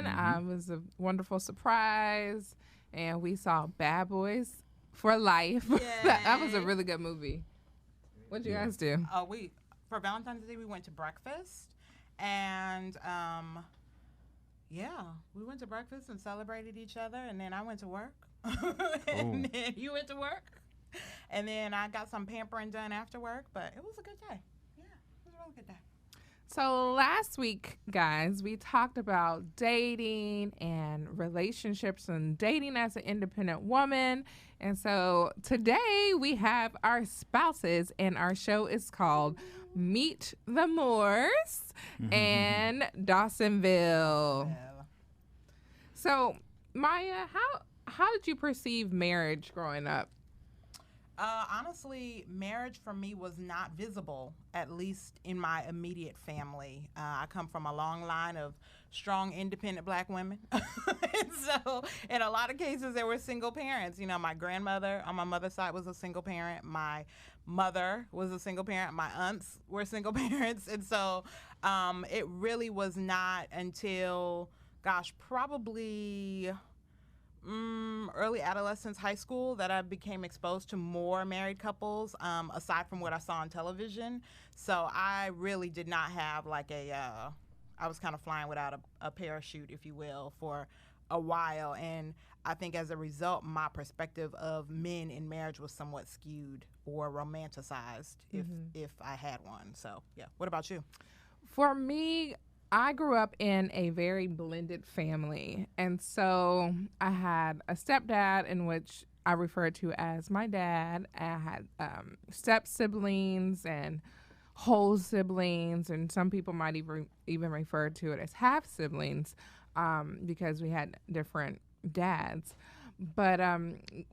fun. It was a wonderful surprise, and we saw Bad Boys for Life. That was a Yay. really good movie. What'd you Yeah. guys do? We for Valentine's Day we went to breakfast, and yeah, we went to breakfast and celebrated each other, and then I went to work, and then you went to work, and then I got some pampering done after work. But it was a good day. Yeah, it was a really good day. So last week, guys, we talked about dating and relationships and dating as an independent woman. And so today we have our spouses, and our show is called Meet the Moors and Dawsonville. Well, So, Maya, how did you perceive marriage growing up? honestly, marriage for me was not visible, at least in my immediate family. I come from a long line of strong, independent black women. And so, in a lot of cases, there were single parents. You know, my grandmother on my mother's side was a single parent. My mother was a single parent. My aunts were single parents. And so, it really was not until, gosh, probably early adolescence, high school, that I became exposed to more married couples, aside from what I saw on television. So I really did not have like I was kind of flying without a parachute, if you will, for a while. And I think as a result, my perspective of men in marriage was somewhat skewed or romanticized, if I had one. So yeah. What about you? For me, I grew up in a very blended family. And so I had a stepdad, in which I refer to as my dad. I had step siblings and whole siblings, and some people might even refer to it as half siblings, because we had different dads. But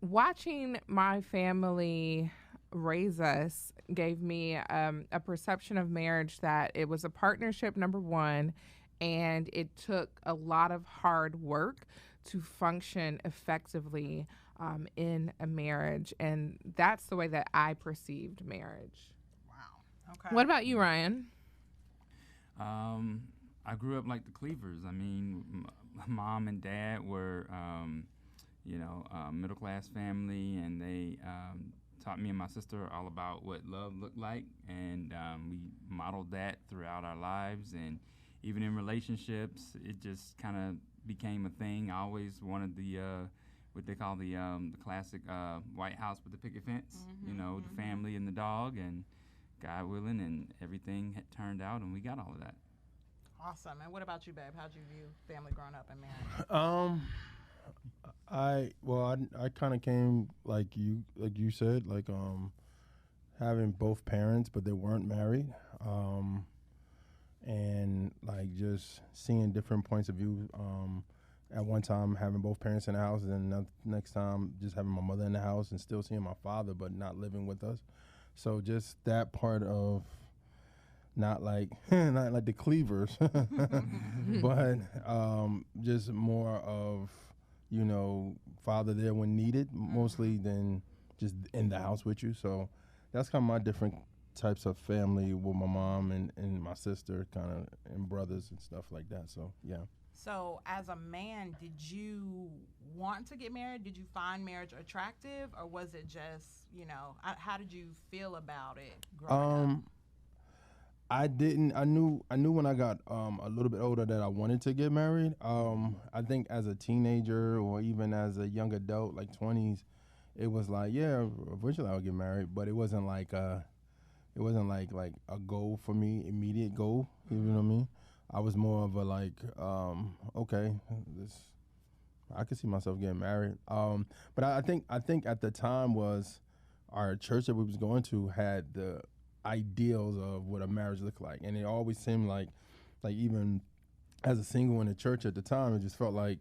watching my family raise us gave me a perception of marriage that it was a partnership, number one, and it took a lot of hard work to function effectively in a marriage. And that's the way that I perceived marriage. Wow. Okay. What about you, Ryan? I grew up like the Cleavers. I mean, my mom and dad were, middle class family, and they taught me and my sister all about what love looked like, and we modeled that throughout our lives. And even in relationships, it just kind of became a thing. I always wanted the what they call the classic White House with the picket fence. The family and the dog, and God willing, and everything had turned out, and we got all of that. Awesome. And what about you, babe? How'd you view family growing up and marriage? I kind of came like you said, like having both parents, but they weren't married, and like just seeing different points of view. At one time, having both parents in the house, and then next time, just having my mother in the house and still seeing my father, but not living with us. So just that part of not like not like the Cleavers, but just more of father there when needed, mostly than just in the house with you. So that's kind of my different types of family with my mom and my sister, kind of, and brothers and stuff like that. So yeah. So, as a man, did you want to get married? Did you find marriage attractive, or was it just, how did you feel about it growing up? I didn't. I knew when I got a little bit older that I wanted to get married. I think as a teenager or even as a young adult, like 20s, it was like, yeah, eventually I'll get married, but it wasn't like a goal for me, immediate goal. You know what I mean? I was more of a like, okay, I could see myself getting married. But I think at the time was our church that we was going to had the ideals of what a marriage looked like, and it always seemed like even as a single in the church at the time, it just felt like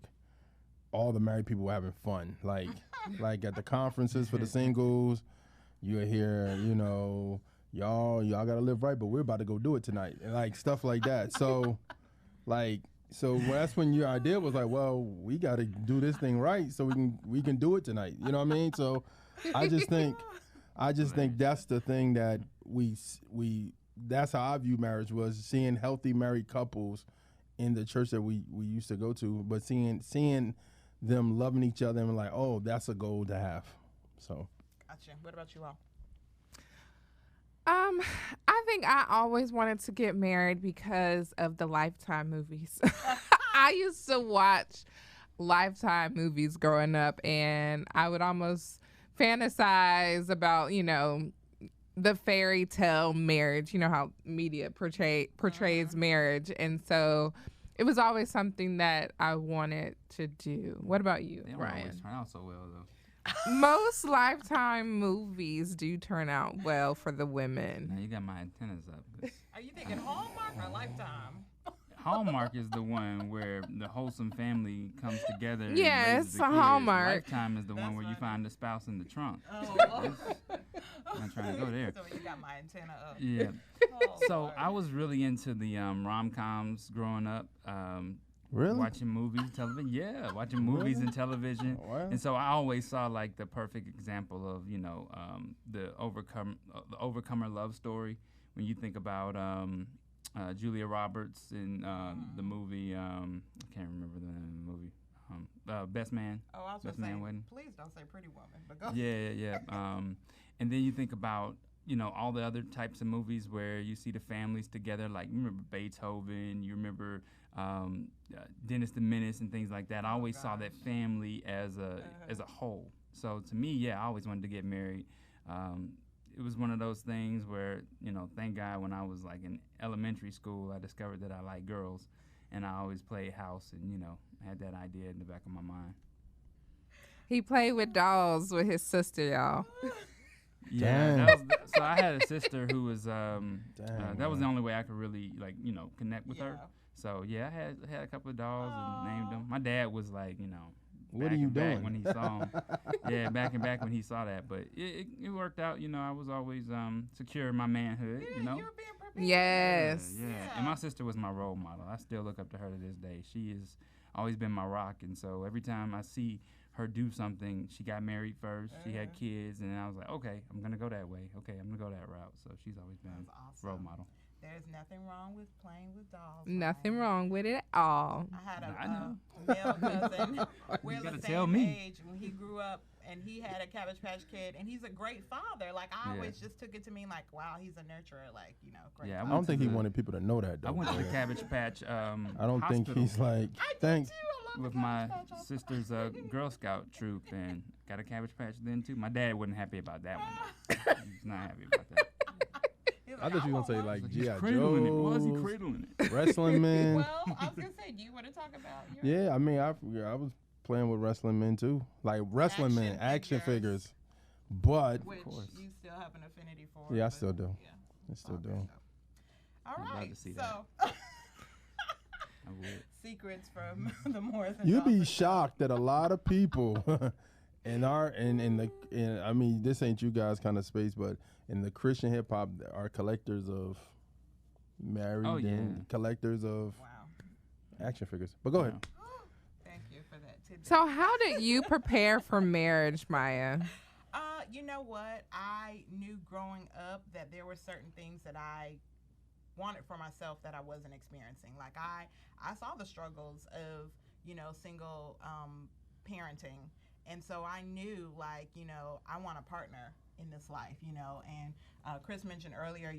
all the married people were having fun. Like at the conferences for the singles, you hear, y'all gotta live right, but we're about to go do it tonight, and like stuff like that. So that's when your idea was like, well, we got to do this thing right so we can do it tonight. You know what I mean? So I just think that's the thing that we that's how I view marriage, was seeing healthy married couples in the church that we used to go to, but seeing them loving each other and like, oh, that's a goal to have. So. Gotcha. What about you all? I think I always wanted to get married because of the Lifetime movies. I used to watch Lifetime movies growing up, and I would almost fantasize about, the fairy tale marriage, how media portrays marriage. And so it was always something that I wanted to do. What about you, They don't Ryan? always turn out so well, though. Most Lifetime movies do turn out well for the women. Now you got my antennas up. 'Cause Are you thinking Hallmark or Lifetime? Hallmark is the one where the wholesome family comes together. And Yeah, raises it's the a kids. Hallmark. Lifetime is the one That's where you funny. find the spouse in the trunk. Oh, I'm not trying to go there. So you got my antenna up. Yeah. Oh, So Lord. I was really into the rom-coms growing up. Really? Watching movies, television. Yeah, watching movies and television. Wow. And so I always saw like the perfect example of the overcomer love story. When you think about Julia Roberts in the movie, I can't remember the name of the movie. Best Man. Oh, I was Best gonna Man say, Wedding. please don't say Pretty Woman, but go. Yeah. And then you think about all the other types of movies where you see the families together. Like you remember Beethoven, you remember Dennis the Menace and things like that. I always saw that family as a whole. So to me, yeah, I always wanted to get married. It was one of those things where thank God when I was like in elementary school, I discovered that I like girls, and I always played house and had that idea in the back of my mind. He played with dolls with his sister, y'all. Yeah, Dang. so I had a sister who was that was man. the only way I could really connect with her. Yeah. So yeah, I had a couple of dolls and named them. My dad was like, What are back you and back doing? when he saw them. Yeah, back and back when he saw that. But it worked out. I was always secure in my manhood. Yeah, you were being prepared. Yes. Yeah. And my sister was my role model. I still look up to her to this day. She has always been my rock. And so every time I see her do something, she got married first, she had kids, and I was like, okay, I'm going to go that way. Okay, I'm going to go that route. So she's always been That's a awesome. role model. There's nothing wrong with playing with dolls. Nothing Ryan. wrong with it at all. I had I know. male cousin. We're You the gotta same tell me. age when he grew up, and he had a Cabbage Patch Kid, and he's a great father. Like I Yeah. always just took it to mean like, wow, he's a nurturer. Like great. Yeah, I father. don't think he the- wanted people to know that, though. I went to the Yeah. Cabbage Patch I don't think hospital he's like, I did thanks. too. I love with the my Cabbage Patch. sister's Girl Scout troop and got a Cabbage Patch then too. My dad wasn't happy about that one. He's not happy about that. He's I like, thought you were want going to say, one. like, He's G.I. cradling it. Why is he Joe's, cradling it? wrestling men. Well, I was gonna say, do you want to talk about? Your Yeah, I mean, I was playing with wrestling men, too. Like, wrestling men, Action action figures. figures. But, which course. you still have an affinity for. Yeah, I but- still do. Yeah. I still Okay, do. so. All I'd love right. to see So, I would. secrets from the more than. You'd be Dawson. shocked that a lot of people I mean, this ain't you guys kind of space, but in the Christian hip hop are collectors of married Oh, yeah. and collectors of Wow. action figures. But go ahead. Thank you for that tidbit. So, how did you prepare for marriage, Maya? You know what? I knew growing up that there were certain things that I wanted for myself that I wasn't experiencing. Like I saw the struggles of, single parenting. And so I knew like, I want a partner in this life, and Chris mentioned earlier,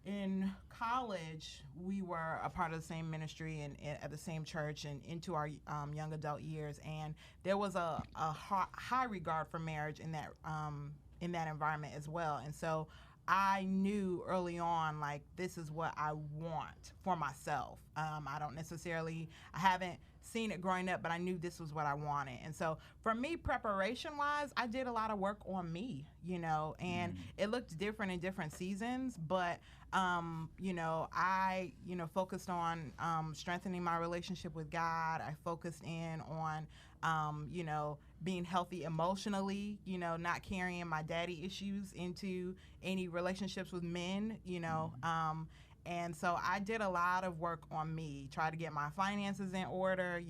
in college, we were a part of the same ministry and at the same church and into our young adult years. And there was a high regard for marriage in that environment as well. And so I knew early on, like, this is what I want for myself. I haven't seen it growing up, but I knew this was what I wanted. And so for me, preparation-wise, I did a lot of work on me, and it looked different in different seasons, but I focused on strengthening my relationship with God. I focused in on being healthy emotionally, not carrying my daddy issues into any relationships with men, and so I did a lot of work on me, try to get my finances in order,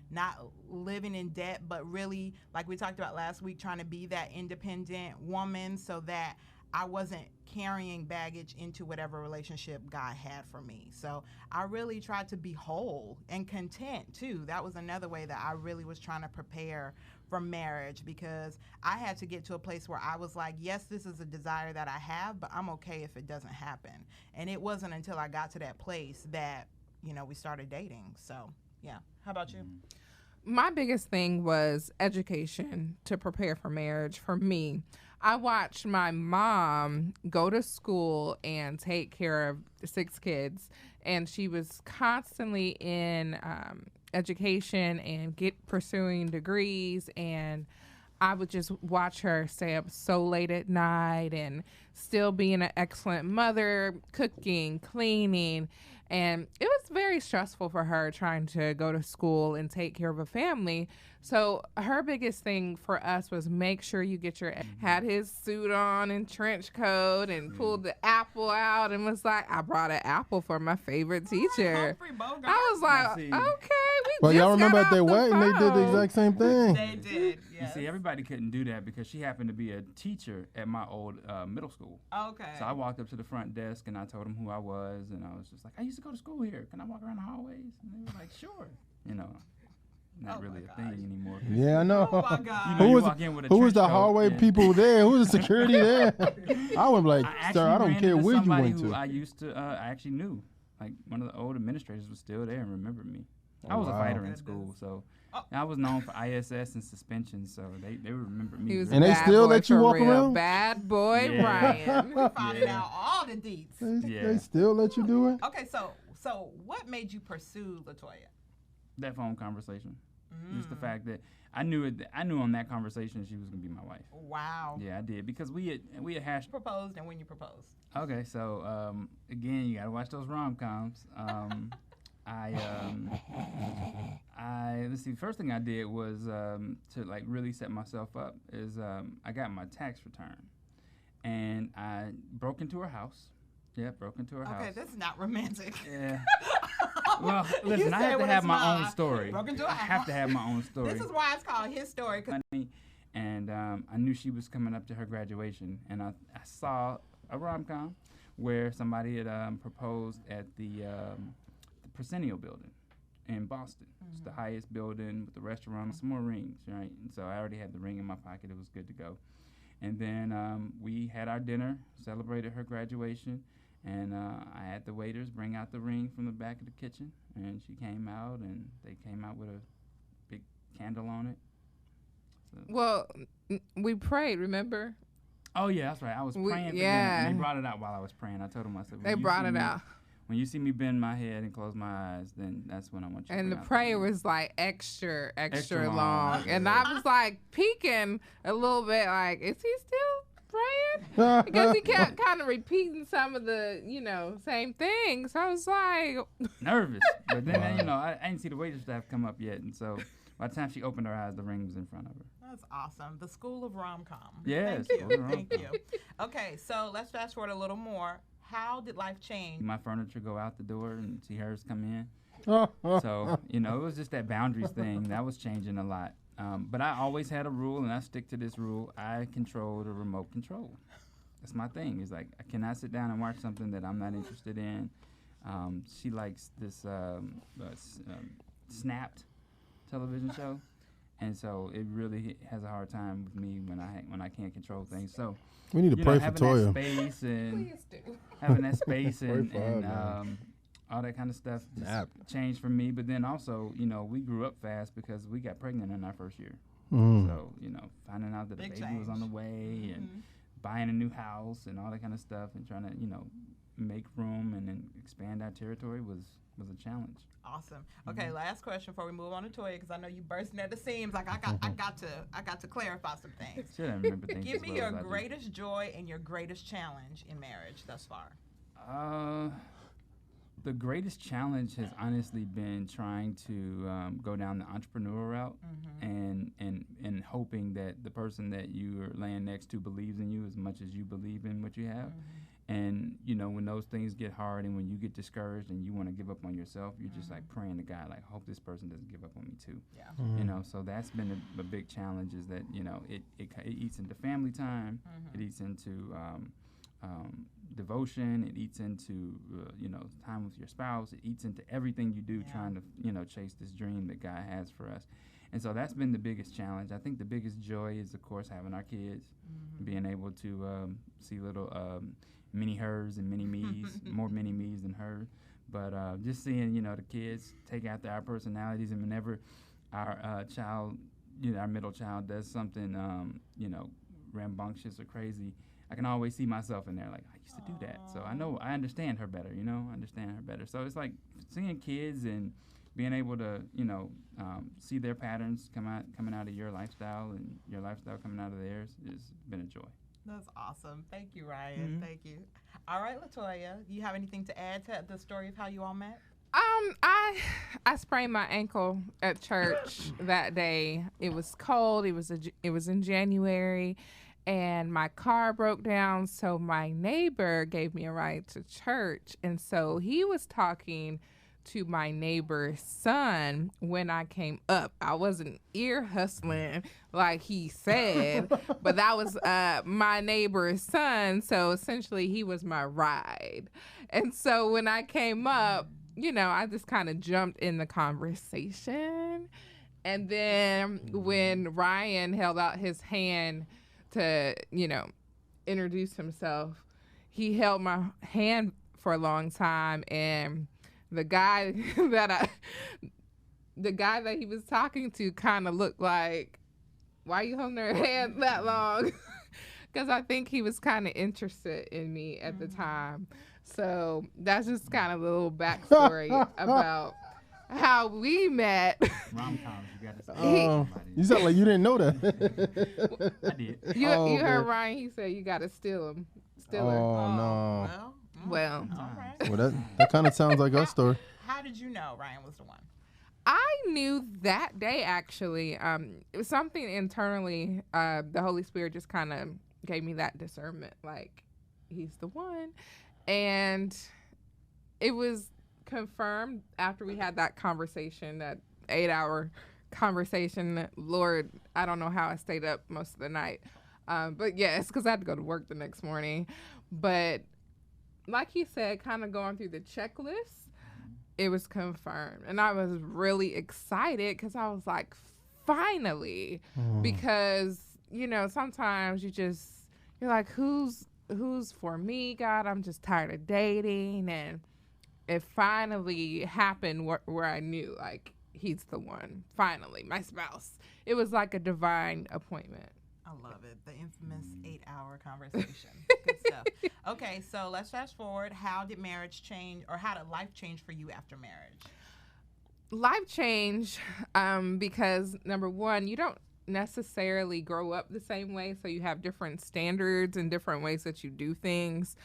not living in debt, but really, like we talked about last week, trying to be that independent woman so that I wasn't carrying baggage into whatever relationship God had for me. So I really tried to be whole and content too. That was another way that I really was trying to prepare for marriage, because I had to get to a place where I was like, yes, this is a desire that I have, but I'm okay if it doesn't happen. And it wasn't until I got to that place that, we started dating. So yeah. How about you? My biggest thing was education to prepare for marriage for me. I watched my mom go to school and take care of 6 kids, and she was constantly in education and pursuing degrees, and I would just watch her stay up so late at night and still being an excellent mother, cooking, cleaning. And it was very stressful for her trying to go to school and take care of a family. So her biggest thing for us was make sure you get had his suit on and trench coat and pulled the apple out and was like, I brought an apple for my favorite teacher. I was like, okay, Well, just y'all remember got at their off the wedding, they did the phone. exact same thing. They did. Yes. You see, everybody couldn't do that because she happened to be a teacher at my old middle school. Okay. So I walked up to the front desk and I told them who I was, and I was just like, I used to go to school here. Can I walk around the hallways? And they were like, sure. Not really a thing anymore. Yeah, I know. Oh my God. You Who was walk in with a who was trench the coat hallway and- people there? Who was the security there? I was like, I sir, I actually don't ran care into where you somebody went who to. I used to, I actually knew. Like, one of the old administrators was still there and remembered me. I Oh, was a wow. fighter in school, so I was known for ISS and suspension, so they remembered me. He was And a they bad still boy let you for walk real. around? Bad boy Yeah. Ryan. We finding Yeah. out all the deets. They still let you do it? Okay, so what made you pursue Latoya? That phone conversation. Just the fact that I knew on that conversation she was gonna be my wife. Wow. Yeah, I did, because we had hashed. Proposed and when you proposed. Okay, so again, you gotta watch those rom-coms. Let's see. First thing I did was to like really set myself up is I got my tax return, and I broke into her house. Yeah, broke into her house. Okay, this is not romantic. Yeah. Well, listen, I said have to what have it's my not. own story. Broke into a I have house. to have my own story. This is why it's called his story. 'Cause And I knew she was coming up to her graduation, and I saw a rom-com where somebody had proposed at the Proscenio building in Boston. It's the highest building with the restaurant, some more rings, right? And so I already had the ring in my pocket. It was good to go. And then we had our dinner, celebrated her graduation, and I had the waiters bring out the ring from the back of the kitchen, and she came out, and they came out with a big candle on it. So. Well, we prayed, remember? Oh yeah, that's right. I was praying for them, and they brought it out while I was praying. I told them, I said, They brought it out. When you see me bend my head and close my eyes, then that's when I want you to And the bring out prayer ring. was like extra Extra long. long. And I was like peeking a little bit, like, is he still praying? Because he kept kind of repeating some of the, same things. So I was like, nervous. But then, I didn't see the waitress staff come up yet, and so by the time she opened her eyes, the ring was in front of her. That's awesome. The School of Rom-Com. Yes. Thank you. Thank you. Okay, so let's fast forward a little more. How did life change? My furniture go out the door and see hers come in. So, it was just that boundaries thing. That was changing a lot. But I always had a rule, and I stick to this rule. I control the remote control. That's my thing. It's like I cannot sit down and watch something that I'm not interested in. She likes this Snapped television show, and so it really has a hard time with me when I can't control things. So We need to pray for having Toya. that space and please do. having that space Pray and, for her, man. all that kind of stuff just Snap. changed for me. But then also, we grew up fast because we got pregnant in our first year. Mm. So, finding out that Big the baby was on the way and buying a new house and all that kind of stuff and trying to, make room and then expand our territory was a challenge. Awesome. Okay, last question before we move on to Toya, because I know you bursting at the seams. Like I got to clarify some things. Should I remember things Give as me well your as I do. greatest joy and your greatest challenge in marriage thus far. The greatest challenge has honestly been trying to go down the entrepreneurial route and hoping that the person that you are laying next to believes in you as much as you believe in what you have. And, when those things get hard and when you get discouraged and you want to give up on yourself, you're just like praying to God, like, I hope this person doesn't give up on me too. Yeah. So that's been a big challenge is that, it eats into family time. It eats into devotion. It eats into time with your spouse. It eats into everything you do, trying to chase this dream that God has for us. And so that's been the biggest challenge. I think the biggest joy is, of course, having our kids, being able to see little mini hers and mini me's, more mini me's than her. But just seeing, the kids take after our personalities, and whenever our child, our middle child does something, rambunctious or crazy, I can always see myself in there. Like, I used to do that. So I understand her better, So it's like seeing kids and being able to, see their patterns coming out of your lifestyle and your lifestyle coming out of theirs has been a joy. That's awesome. Thank you, Ryan. Thank you. All right, LaToya, do you have anything to add to the story of how you all met? I sprained my ankle at church that day. It was cold. It was in January, and my car broke down. So my neighbor gave me a ride to church, and so he was talking to my neighbor's son when I came up. I wasn't ear hustling like he said, but that was my neighbor's son. So essentially he was my ride. And so when I came up, I just kind of jumped in the conversation. And then when Ryan held out his hand to, introduce himself, he held my hand for a long time, and the guy that he was talking to kind of looked like, why are you holding her hand that long? Because I think he was kind of interested in me at the time. So that's just kind of a little backstory about how we met. Rom-coms, you got to say. You sound like you didn't know that. I did. You heard Ryan, he said you got to steal him. Steal her. Oh, no. Well, all right. Well, that kind of sounds like our story. How did you know Ryan was the one? I knew that day, actually. It was something internally. The Holy Spirit just kind of gave me that discernment, like, he's the one. And it was confirmed after we had that conversation, that 8-hour conversation. Lord, I don't know how I stayed up most of the night. But yeah, it's because I had to go to work the next morning. But like he said, kind of going through the checklist, it was confirmed. And I was really excited because I was like, finally. Because, sometimes you're like, who's for me, God? I'm just tired of dating. And it finally happened where I knew, like, he's the one. Finally, my spouse. It was like a divine appointment. I love it. The infamous 8-hour conversation. Good stuff. Okay, so let's fast forward. How did marriage change, or how did life change for you after marriage? Life change because, number one, you don't necessarily grow up the same way, so you have different standards and different ways that you do things.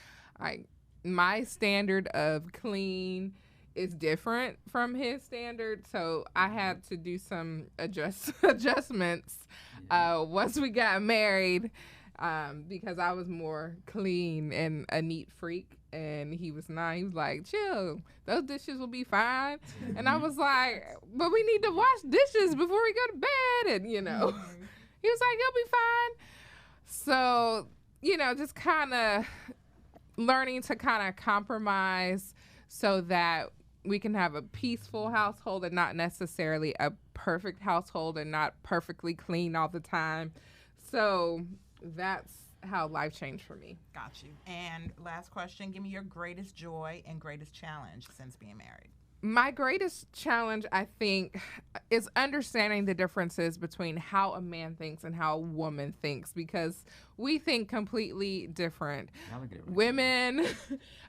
My standard of clean is different from his standard, so I had to do some adjustments once we got married, because I was more clean and a neat freak, and he was not. He was like, chill, those dishes will be fine. And I was like, but we need to wash dishes before we go to bed, and he was like, you'll be fine. So just kind of learning to kind of compromise so that we can have a peaceful household and not necessarily a perfect household and not perfectly clean all the time. So that's how life changed for me. Got you. And last question, give me your greatest joy and greatest challenge since being married. My greatest challenge, I think, is understanding the differences between how a man thinks and how a woman thinks, because we think completely different. Women,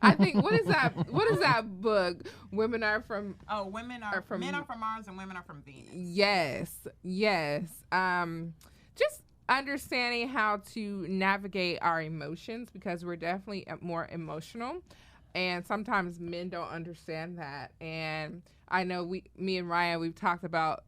I think, what is that book? Women are from... Oh, men are from Mars and women are from Venus. Yes. Just understanding how to navigate our emotions, because we're definitely more emotional. And sometimes men don't understand that. And I know me and Ryan, we've talked about,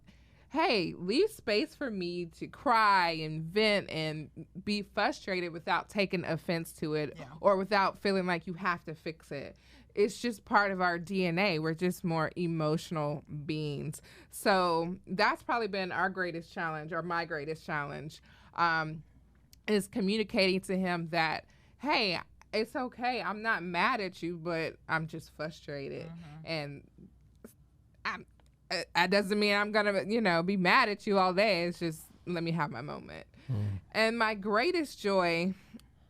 hey, leave space for me to cry and vent and be frustrated without taking offense to it, or without feeling like you have to fix it. It's just part of our DNA. We're just more emotional beings. So that's probably been our greatest challenge, or my greatest challenge, is communicating to him that, hey, it's okay. I'm not mad at you, but I'm just frustrated. And that doesn't mean I'm going to, be mad at you all day. It's just, let me have my moment. And my greatest joy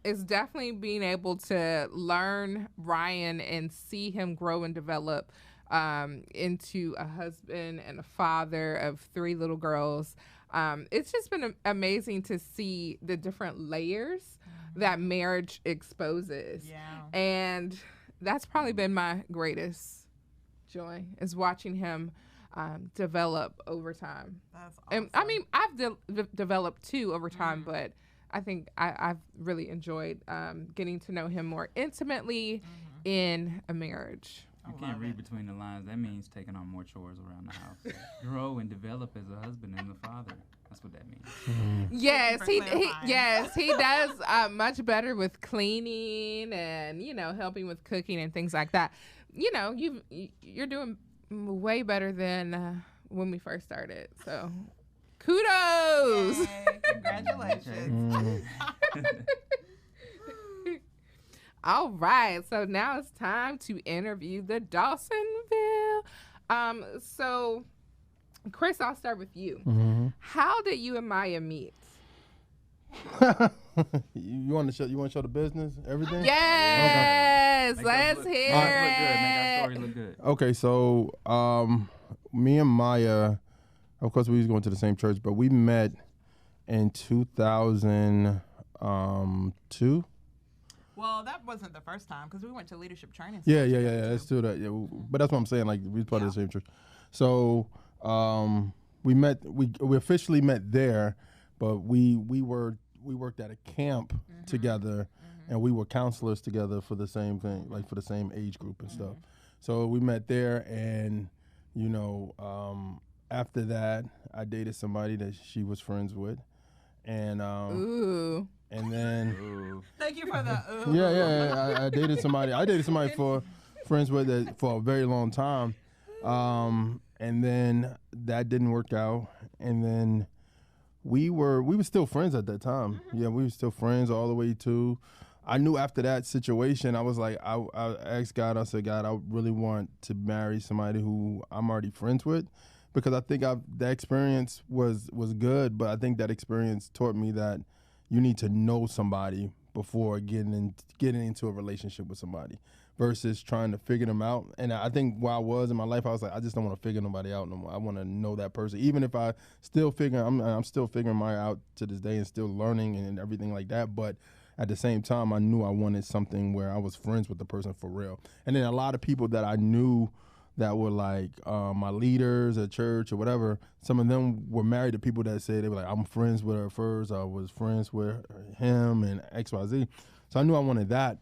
is definitely being able to learn Ryan and see him grow and develop into a husband and a father of 3 little girls. It's just been amazing to see the different layers that marriage exposes. Yeah. And that's probably been my greatest joy, is watching him develop over time. That's awesome. And I mean, I've developed too over time, but I think I've really enjoyed getting to know him more intimately in a marriage. You can't read between the lines. That means taking on more chores around the house. Grow and develop as a husband and a father. That's what that means. Yes, he does much better with cleaning and helping with cooking and things like that. You're doing way better than when we first started. So, kudos! Yay, congratulations. All right, so now it's time to interview the Dawsonville. So, Chris, I'll start with you. How did you and Maya meet? You want to show? You want to show the business, everything? Yes, Okay. let's hear it. Make our story look good. Okay, so me and Maya, of course, we was going to the same church, but we met in 2002. Well, that wasn't the first time because we went to leadership training. Yeah. Let's do that. Yeah, but that's what I'm saying. Like, we was part of the same church. So we met. We officially met there, but we worked at a camp together, and we were counselors together for the same thing, like for the same age group and stuff. So we met there, and after that, I dated somebody that she was friends with, and Ooh. and then Thank you for the. I dated somebody. I dated somebody for friends with it for a very long time, and then that didn't work out, and then we were still friends at that time. Yeah, we were still friends all the way to. I knew after that situation, I was like, I asked God. I said, God, I really want to marry somebody who I'm already friends with, because I think that experience was good, but I think that experience taught me that you need to know somebody before getting into a relationship with somebody, versus trying to figure them out. And I think where I was in my life, I was like, I just don't want to figure nobody out no more. I want to know that person, even if I'm still figuring mine out to this day and still learning and everything like that. But at the same time, I knew I wanted something where I was friends with the person for real. And then a lot of people that I knew that were like my leaders at church or whatever, some of them were married to people that said they were like, I'm friends with her first, I was friends with him and XYZ. So I knew I wanted that.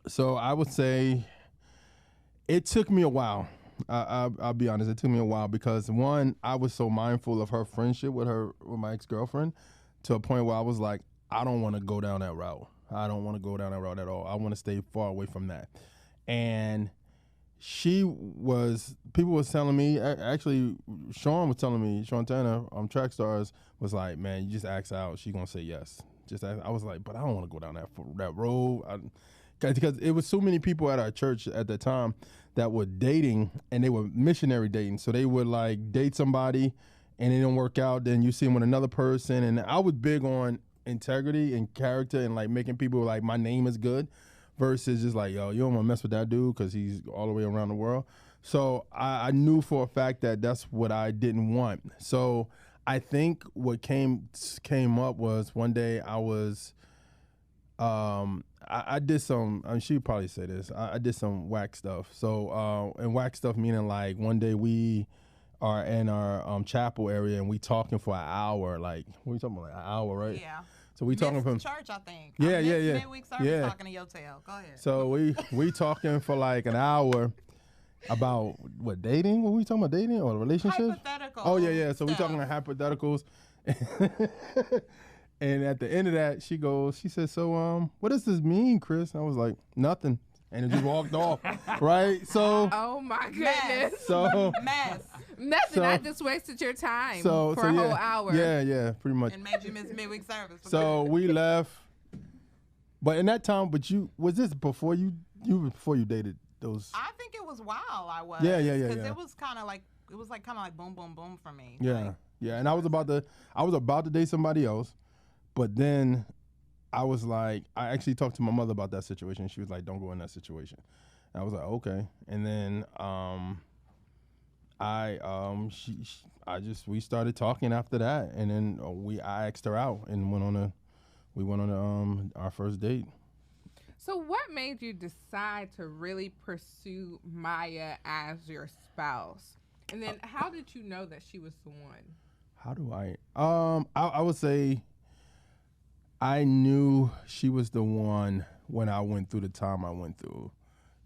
So I would say it took me a while. I'll be honest, it took me a while, because one, I was so mindful of her friendship with my ex-girlfriend, to a point where I was like, I don't want to go down that route. I don't want to go down that route at all. I want to stay far away from that. And people was telling me, actually, Sean Tanner, Track Stars, was like, man, you just ask out, she gonna say yes. I was like, but I don't want to go down that road. Because it was so many people at our church at the time that were dating, and they were missionary dating. So they would like date somebody and it didn't work out. Then you see them with another person. And I was big on integrity and character and like making people like my name is good, versus just like, yo, you don't want to mess with that dude because he's all the way around the world. So I knew for a fact that that's what I didn't want. So I think what came up was one day I was, I did some, I mean, she'd probably say this, I did some whack stuff. So, and whack stuff meaning like one day we are in our chapel area and we talking for an hour, like, what are you talking about, like an hour, right? Yeah. So we talking from church, I think. Yeah. Midweek service, Yeah. talking to your tail. Go ahead. So we talking for like an hour about what, dating? What we talking about, dating or relationships? Hypothetical. Oh yeah. So we stuff. talking about hypotheticals. And at the end of that, she said, so what does this mean, Chris? And I was like, nothing. And it just walked off. Right? So Oh my goodness. so Mess. Nothing. So- I just wasted your time so for a yeah, whole hour. Yeah, pretty much. And made you miss midweek service. So we left. But in that time, was this before you dated those? I think it was while I was. Yeah. Because Yeah. it was kind of like boom, boom, boom for me. Yeah, Like, yeah. And I was about to date somebody else, but then I was like, I actually talked to my mother about that situation. She was like, "Don't go in that situation." And I was like, "Okay." And then we started talking after that, and then I asked her out and we went on our first date. So, what made you decide to really pursue Maya as your spouse? And then, how did you know that she was the one? How do I? I would say I knew she was the one when I went through the time I went through,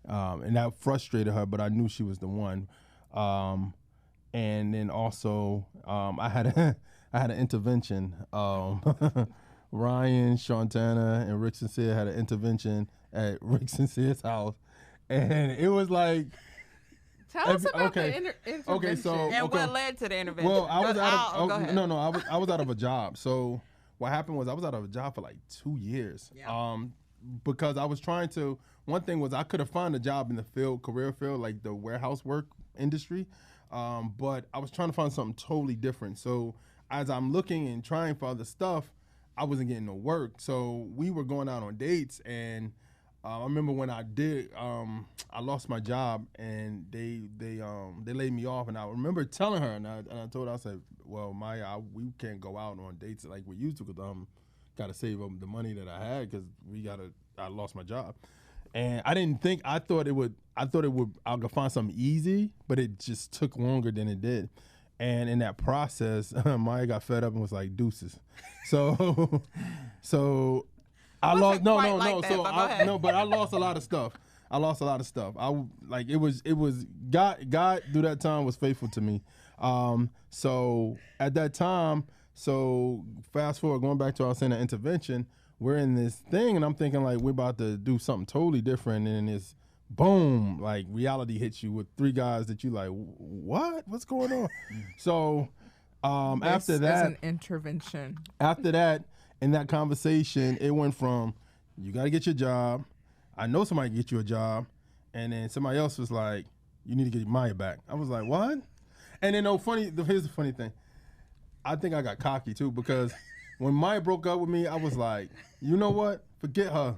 and that frustrated her. But I knew she was the one. And then also, I had an intervention. Ryan, Shantana, and Rick Sincere had an intervention at Rick Sincere's house, and it was like. Tell us about the intervention. Okay, so what led to the intervention? Well, I was Go ahead. I was out of a job. So what happened was I was out of a job for like 2 years. Yeah. Because I was trying to. One thing was I could have found a job in the career field, like the warehouse work industry, but I was trying to find something totally different. So as I'm looking and trying for other stuff, I wasn't getting no work. So we were going out on dates, and I remember when I did, I lost my job, and they laid me off. And I remember telling her, and I told her, I said, "Well, Maya, we can't go out on dates like we used to because got to save up the money that I had because I lost my job." And I thought I could find something easy, but it just took longer than it did. And in that process, Maya got fed up and was like, "Deuces." So I lost but I lost a lot of stuff. God through that time was faithful to me. So at that time, fast forward, going back to what I was saying, the intervention, we're in this thing, and I'm thinking like we're about to do something totally different, and it's boom, like reality hits you with 3 guys that you like, what's going on? So after that, an intervention. After that, in that conversation, it went from you got to get your job. I know somebody can get you a job, and then somebody else was like, you need to get Maya back. I was like, what? And then here's the funny thing. I think I got cocky too because when Maya broke up with me, I was like, you know what? Forget her.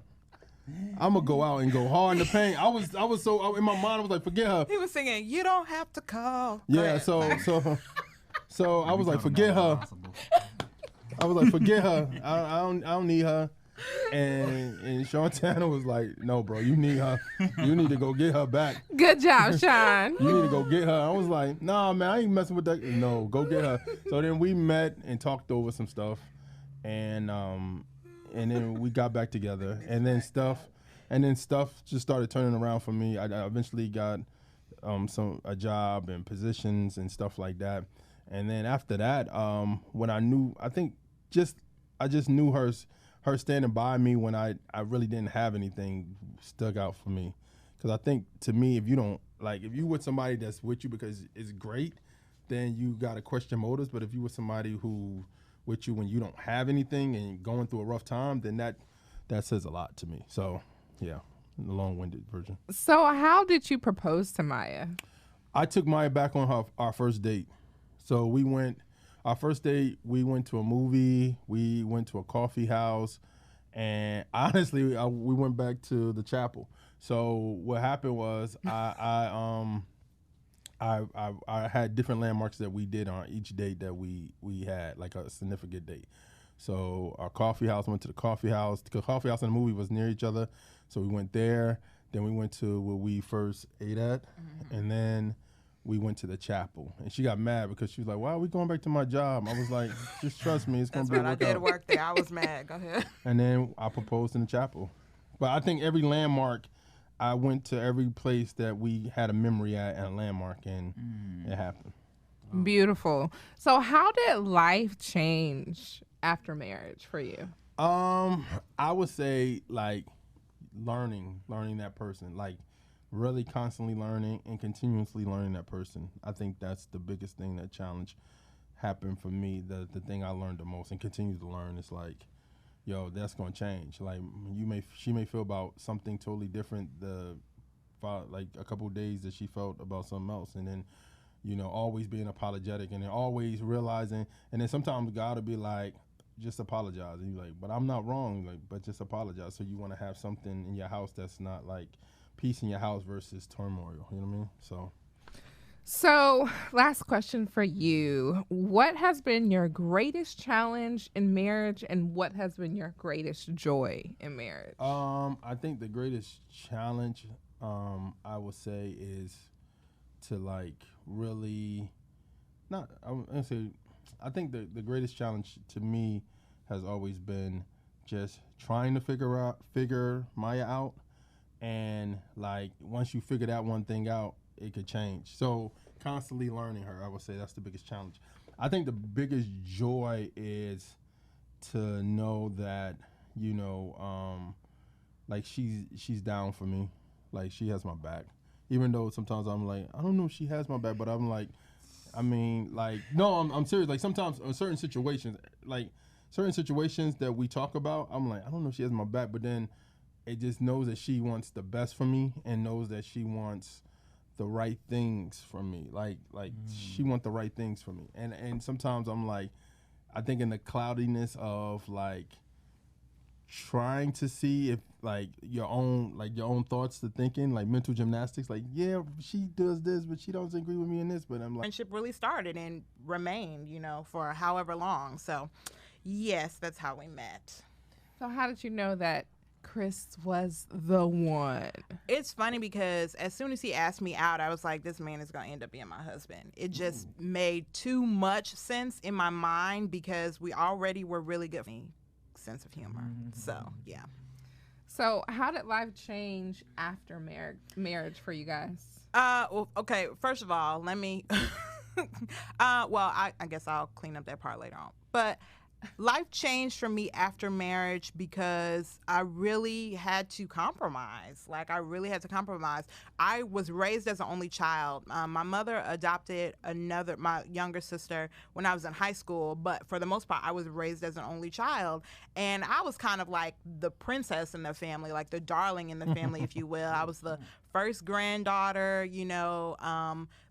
I'm gonna go out and go hard in the paint. I was so in my mind. I was like, forget her. He was singing, "You don't have to call." Yeah. So I was like, forget her. I was like, forget her. I don't need her. And Shantana was like, no, bro, you need her. You need to go get her back. Good job, Sean. You need to go get her. I was like, nah, man, I ain't messing with that. No, go get her. So then we met and talked over some stuff, and then we got back together, and then stuff just started turning around for me. I eventually got a job and positions and stuff like that, and then after that, when I knew, I just knew her standing by me when I really didn't have anything stuck out for me, because I think to me, if you with somebody that's with you because it's great, then you got to question motives. But if you with somebody who with you when you don't have anything and going through a rough time, then that says a lot to me. So yeah, the long-winded version. So how did you propose to Maya? I took Maya back on our first date. So our first date, we went to a movie, we went to a coffee house, and honestly, we went back to the chapel. So what happened was I had different landmarks that we did on each date that we had, like a significant date. So our coffee house, went to the coffee house. The coffee house and the movie was near each other, so we went there. Then we went to where we first ate at, and then we went to the chapel. And she got mad because she was like, why are we going back to my job? I was like, just trust me, it's going to be a workout. That's right, I did work there. I was mad. Go ahead. And then I proposed in the chapel. But I think every landmark, I went to every place that we had a memory at and a landmark, and it happened. Beautiful. So how did life change after marriage for you? I would say like learning that person, like really constantly learning and continuously learning that person. I think that's the biggest thing that challenge happened for me. The thing I learned the most and continue to learn is like, yo, that's gonna change. Like she may feel about something totally different like a couple of days that she felt about something else, and then always being apologetic, and then always realizing, and then sometimes God will be like, just apologize, and you're like, but I'm not wrong, like, but just apologize. So you want to have something in your house that's not like peace in your house versus turmoil. You know what I mean? So, last question for you. What has been your greatest challenge in marriage, and what has been your greatest joy in marriage? I think the greatest challenge, I would say, is to like really not. I think the greatest challenge to me has always been just trying to figure Maya out, and like once you figure that one thing out, it could change. So constantly learning her, I would say that's the biggest challenge. I think the biggest joy is to know that like she's down for me, like she has my back. Even though sometimes I'm like, I don't know if she has my back, but I'm like, I mean, like, no, I'm serious. Like sometimes in certain situations that we talk about, I'm like, I don't know if she has my back, but then it just knows that she wants the best for me and knows that she wants the right things from me. Like she wants the right things from me. And sometimes I'm like, I think in the cloudiness of like trying to see if like your own thoughts to thinking, like mental gymnastics, like, yeah, she does this, but she doesn't agree with me in this. But I'm like, friendship really started and remained, for however long. So yes, that's how we met. So how did you know that Chris was the one? It's funny because as soon as he asked me out, I was like, this man is going to end up being my husband. It just made too much sense in my mind because we already were really good sense of humor. So, yeah. So, how did life change after marriage for you guys? Well, okay, first of all, let me I guess I'll clean up that part later on. But life changed for me after marriage because I really had to compromise. I was raised as an only child. My mother adopted my younger sister when I was in high school, but for the most part, I was raised as an only child. And I was kind of like the princess in the family, like the darling in the family, if you will. I was the first granddaughter,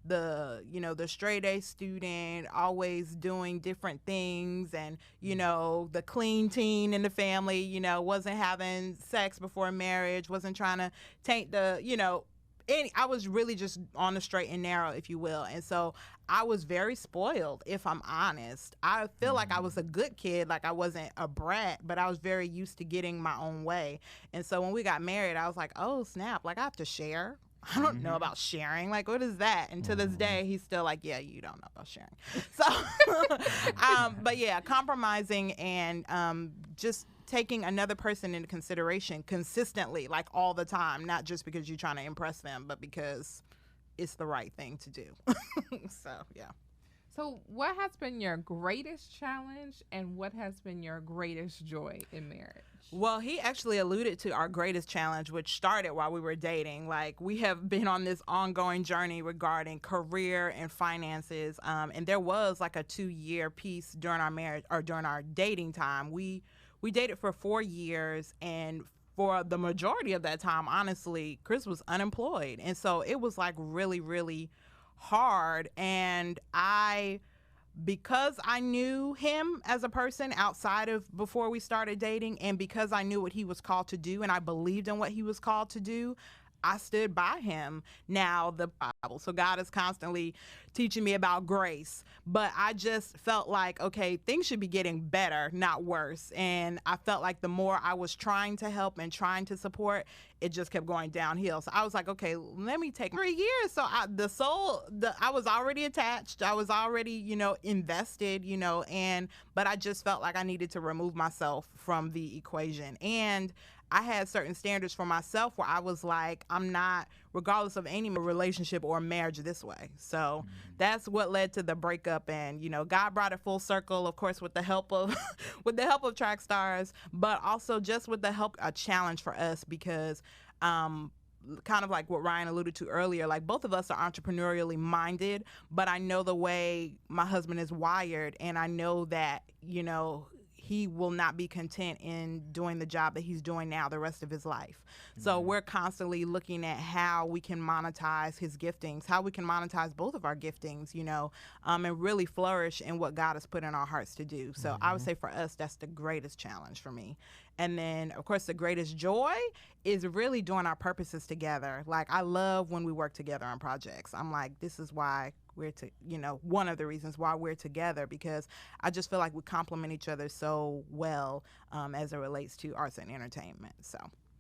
the straight A student, always doing different things, and the clean teen in the family, wasn't having sex before marriage, wasn't trying to taint I was really just on the straight and narrow, if you will. And so I was very spoiled, if I'm honest. I feel like I was a good kid, like I wasn't a brat, but I was very used to getting my own way. And so when we got married, I was like, oh, snap, like I have to share. I don't know about sharing. Like, what is that? And to this day, he's still like, yeah, you don't know about sharing. So, but yeah, compromising and just taking another person into consideration consistently, like all the time, not just because you're trying to impress them, but because it's the right thing to do. So, yeah. So what has been your greatest challenge and what has been your greatest joy in marriage? Well, he actually alluded to our greatest challenge, which started while we were dating. Like, we have been on this ongoing journey regarding career and finances. And there was like a 2-year piece during our marriage or during our dating time. We dated for 4 years, and for the majority of that time, honestly, Chris was unemployed. And so it was like really, really hard. And because I knew him as a person outside of before we started dating, and because I knew what he was called to do and I believed in what he was called to do, I stood by him. Now, the Bible. So God is constantly teaching me about grace. But I just felt like, okay, things should be getting better, not worse. And I felt like the more I was trying to help and trying to support, it just kept going downhill. So I was like, okay, let me take 3 years. So I was already attached. I was already, invested, but I just felt like I needed to remove myself from the equation. And I had certain standards for myself where I was like, I'm not, regardless of any relationship or marriage, this way. So that's what led to the breakup. And, God brought it full circle, of course, with the help of Track Stars, but also just with the help, a challenge for us because kind of like what Ryan alluded to earlier, like both of us are entrepreneurially minded, but I know the way my husband is wired, and I know that, he will not be content in doing the job that he's doing now the rest of his life. So we're constantly looking at how we can monetize his giftings, how we can monetize both of our giftings, you know, and really flourish in what God has put in our hearts to do. So I would say for us, that's the greatest challenge for me. And then, of course, the greatest joy is really doing our purposes together. Like, I love when we work together on projects. I'm like, this is why one of the reasons why we're together, because I just feel like we complement each other so well as it relates to arts and entertainment. So.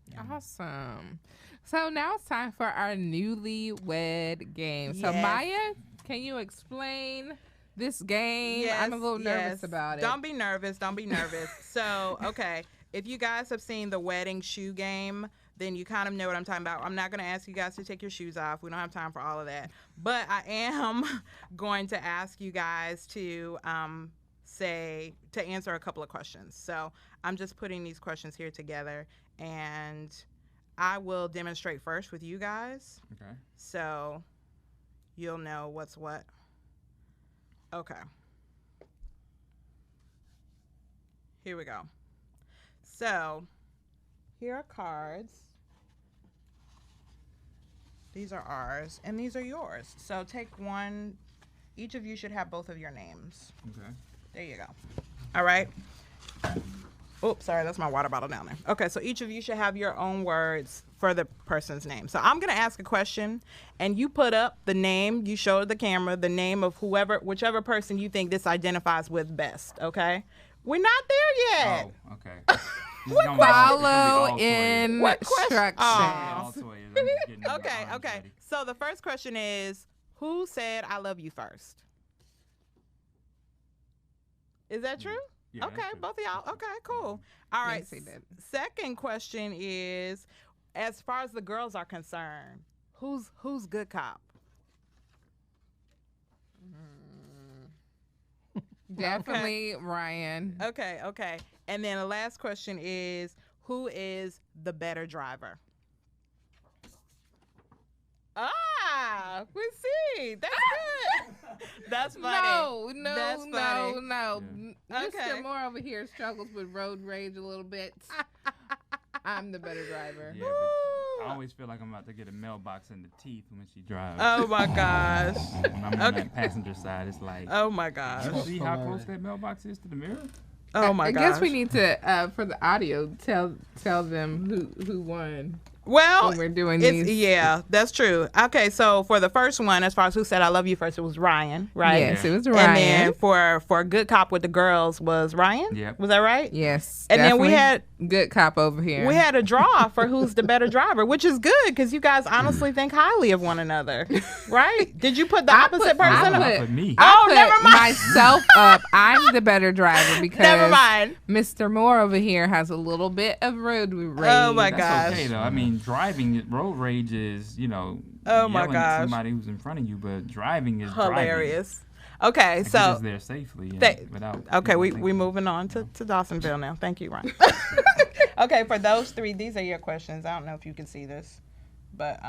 Yeah. Awesome. So now it's time for our newlywed game. So Yes. Maya, can you explain this game? Yes, I'm a little nervous yes. about it. Don't be nervous. Don't be nervous. So, okay, if you guys have seen the wedding shoe game, then you kind of know what I'm talking about. I'm not going to ask you guys to take your shoes off. We don't have time for all of that. But I am going to ask you guys to answer a couple of questions. So I'm just putting these questions here together, and I will demonstrate first with you guys. Okay. So you'll know what's what. Okay. Here we go. So here are cards. These are ours, and these are yours. So take one. Each of you should have both of your names. Okay. There you go. All right. Oops, sorry, that's my water bottle down there. Okay, so each of you should have your own words for the person's name. So I'm going to ask a question, and you put up the name, you show the camera, the name of whichever person you think this identifies with best, okay? We're not there yet. Oh, okay. Follow What question? instructions. Okay. So the first question is, who said I love you first? Is that true? Yeah, okay, that's true. both of y'all. Okay, cool. All right. Yes, he did. Second question is, as far as the girls are concerned, who's good cop? Definitely Ryan. Okay. And then the last question is, who is the better driver? Ah, we see. That's good. That's funny. That's funny. No. Okay. Mr. Moore over here struggles with road rage a little bit. I'm the better driver. Yeah, but I always feel like I'm about to get a mailbox in the teeth when she drives. Oh my gosh. When I'm on that passenger side, it's like, Oh my gosh. you see how close that mailbox is to the mirror? Oh my I gosh. guess we need to for the audio tell them who won. Well, when we're doing it's, these. yeah, that's true. Okay, so for the first one, as far as who said I love you first, it was Ryan, right? Yes, it was Ryan. And then for good cop with the girls was Ryan. Yep. Was that right? Yes. And then we definitely good cop over here. We had a draw for who's the better driver, which is good because you guys honestly think highly of one another, right? Did you put the opposite person I up? Put me. I put never mind. myself up. I'm the better driver because Never mind. Mr. Moore over here has a little bit of road rage. Oh my That's gosh. okay though. I mean, driving road rage is, Oh my yelling gosh. at somebody who's in front of you, but driving is Hilarious. Okay, Driving. so Get us there safely and without. okay, people we thinking. moving on to Dawsonville now. Thank you, Ryan. Okay, for those three, these are your questions. I don't know if you can see this, but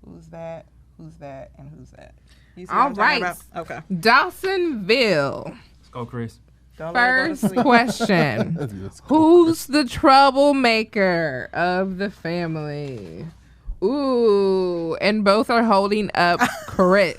who's that? Who's that? And who's that? You see what All I'm talking right. about? Okay. Dawsonville. Let's go, Chris. Don't let her go to First sleep. question. Who's the troublemaker of the family? Ooh, and both are holding up Chris.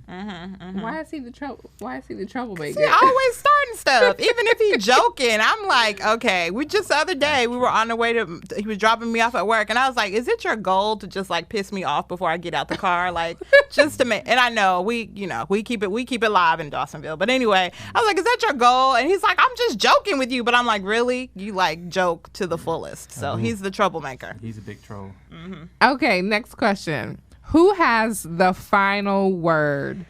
Why is he the troublemaker? He always starting stuff, even if he's joking. I'm like, okay. Just the other day we were on the way to. He was dropping me off at work, and I was like, "Is it your goal to just like piss me off before I get out the car, like just to make?" And I know we keep it live in Dawsonville. But anyway, I was like, "Is that your goal?" And he's like, "I'm just joking with you," but I'm like, "Really? You like joke to the fullest?" So he's the troublemaker. He's a big troll. Okay, next question. Who has the final word?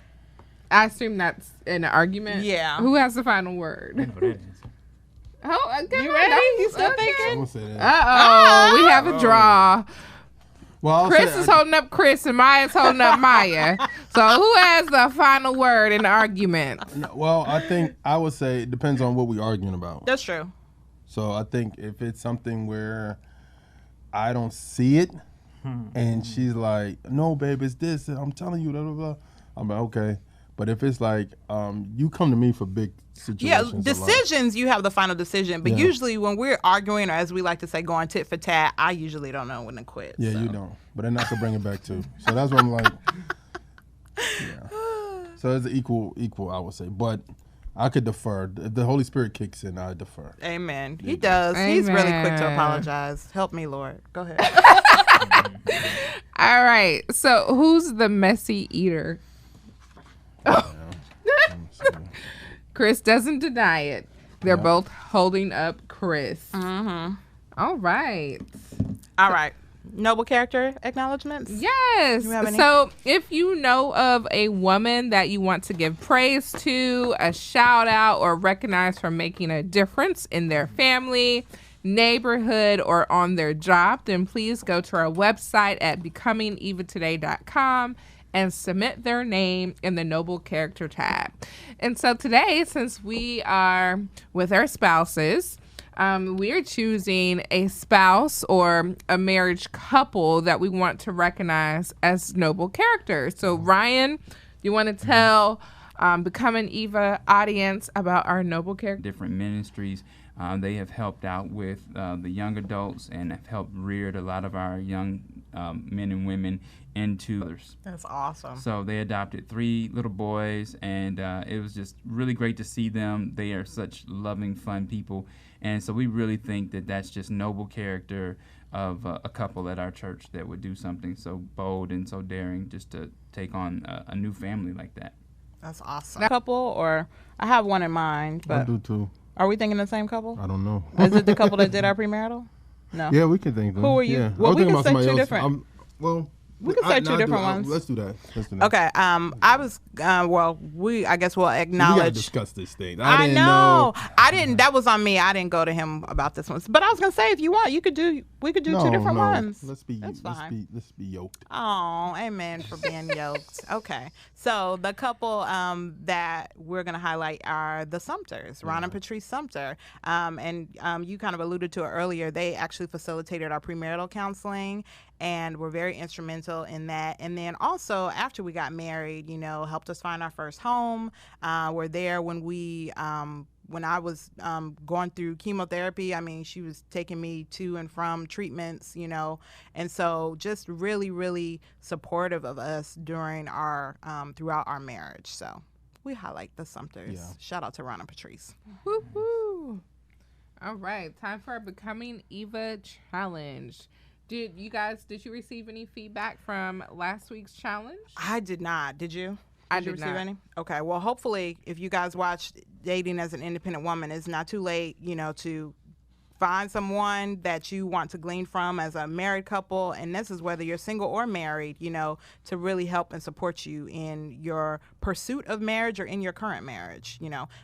I assume that's an argument. Yeah. Who has the final word? I know that answer. Oh, come You on, ready? don't- You still okay. thinking? I'm gonna say that. Uh-oh, we have a draw. Well, I'll Chris say- is holding up Chris and Maya's holding up Maya. So who has the final word in the argument? Well, I think I would say it depends on what we're arguing about. That's true. So I think if it's something where I don't see it, and she's like, "No, babe, it's this," and I'm telling you, blah blah blah. I'm like, okay. But if it's like you come to me for big situations, decisions, you have the final decision. But usually when we're arguing, or as we like to say, going tit for tat, I usually don't know when to quit. Yeah, so. you don't. But then I could bring it back too. So that's what I'm like. Yeah. So it's equal, I would say. But I could defer. If the Holy Spirit kicks in, I defer. Amen. He does. Amen. He's really quick to apologize. Help me, Lord. Go ahead. All right. So who's the messy eater? Chris doesn't deny it. They're both holding up Chris. Mm-hmm. All right. All right. Noble character acknowledgments? Yes. You have any? So if you know of a woman that you want to give praise to, a shout out, or recognize for making a difference in their family, neighborhood, or on their job, then please go to our website at becomingevatoday.com and submit their name in the Noble Character tab. And so today, since we are with our spouses, we are choosing a spouse or a marriage couple that we want to recognize as noble characters. So Ryan, you want to tell Becoming Eva audience about our noble character? Different ministries. They have helped out with the young adults and have helped reared a lot of our young men and women into others. That's awesome. So they adopted 3 little boys, and it was just really great to see them. They are such loving, fun people. And so we really think that that's just noble character of a couple at our church that would do something so bold and so daring just to take on a new family like that. That's awesome. Couple, or I have one in mind, I but do too. are we thinking the same couple? I don't know. Is it the couple that did our premarital? No. Yeah, we can think. Who are you? Yeah. Well, I'm we thinking can about say somebody two else. different. We could say two different ones. Let's do that. Okay. I was. Well, I guess we'll We gotta acknowledge. discuss this thing. I didn't know. I didn't. That was on me. I didn't go to him about this one. But I was gonna say, if you want, you could do. We could do two different ones. Let's be yoked. Oh, amen for being yoked. Okay. So the couple that we're going to highlight are the Sumters, Ron and Patrice Sumter. And you kind of alluded to it earlier. They actually facilitated our premarital counseling and were very instrumental in that. And then also after we got married, helped us find our first home. Were there when I was going through chemotherapy. I mean, she was taking me to and from treatments, and so just really, really supportive of us during our throughout our marriage. So we highlight the Sumters. Yeah. Shout out to Ron and Patrice. Woo-hoo. All right, time for our Becoming Eva challenge. Did you receive any feedback from last week's challenge? I did not. Did you? I Did you did receive not. any? Okay. Well, hopefully, if you guys watched Dating as an Independent Woman, it's not too late, to find someone that you want to glean from as a married couple. And this is whether you're single or married, to really help and support you in your pursuit of marriage or in your current marriage,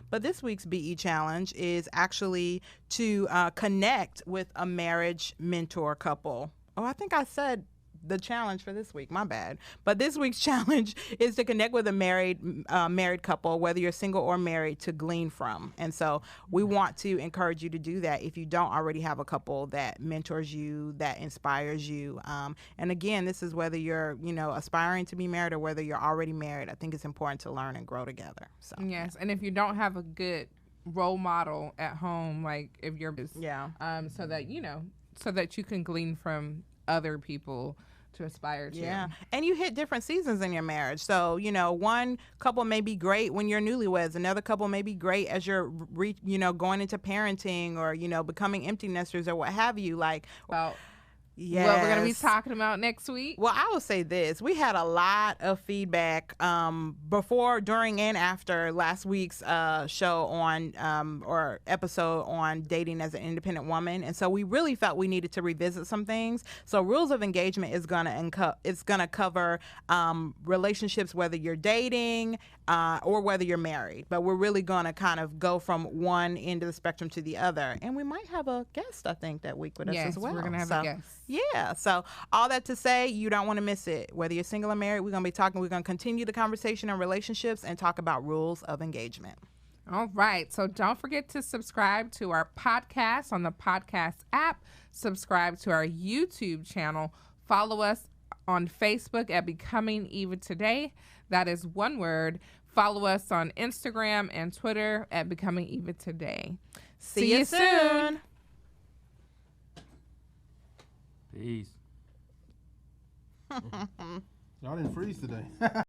But this week's BE challenge is actually to connect with a marriage mentor couple. Oh, I think I said the challenge for this week, my bad. But this week's challenge is to connect with a married couple, whether you're single or married, to glean from. And so we want to encourage you to do that if you don't already have a couple that mentors you, that inspires you. And again, this is whether you're, aspiring to be married or whether you're already married. I think it's important to learn and grow together. So Yes, and if you don't have a good role model at home, like if you're so that you can glean from other people to aspire to. Yeah. And you hit different seasons in your marriage. So, one couple may be great when you're newlyweds. Another couple may be great as you're, going into parenting or, becoming empty nesters or what have you. Like, Yes. What we're going to be talking about next week? Well, I will say this. We had a lot of feedback before, during, and after last week's show on or episode on dating as an independent woman. And so we really felt we needed to revisit some things. So Rules of Engagement is going to cover relationships, whether you're dating or whether you're married. But we're really going to kind of go from one end of the spectrum to the other. And we might have a guest, I think, that week with us as well. We're going to have a guest. Yeah. So all that to say, you don't want to miss it. Whether you're single or married, we're going to continue the conversation on relationships and talk about rules of engagement. All right. So don't forget to subscribe to our podcast on the podcast app. Subscribe to our YouTube channel. Follow us on Facebook at Becoming Eva Today. That is one word. Follow us on Instagram and Twitter at Becoming Eva Today. See you soon. Peace. Y'all didn't freeze today.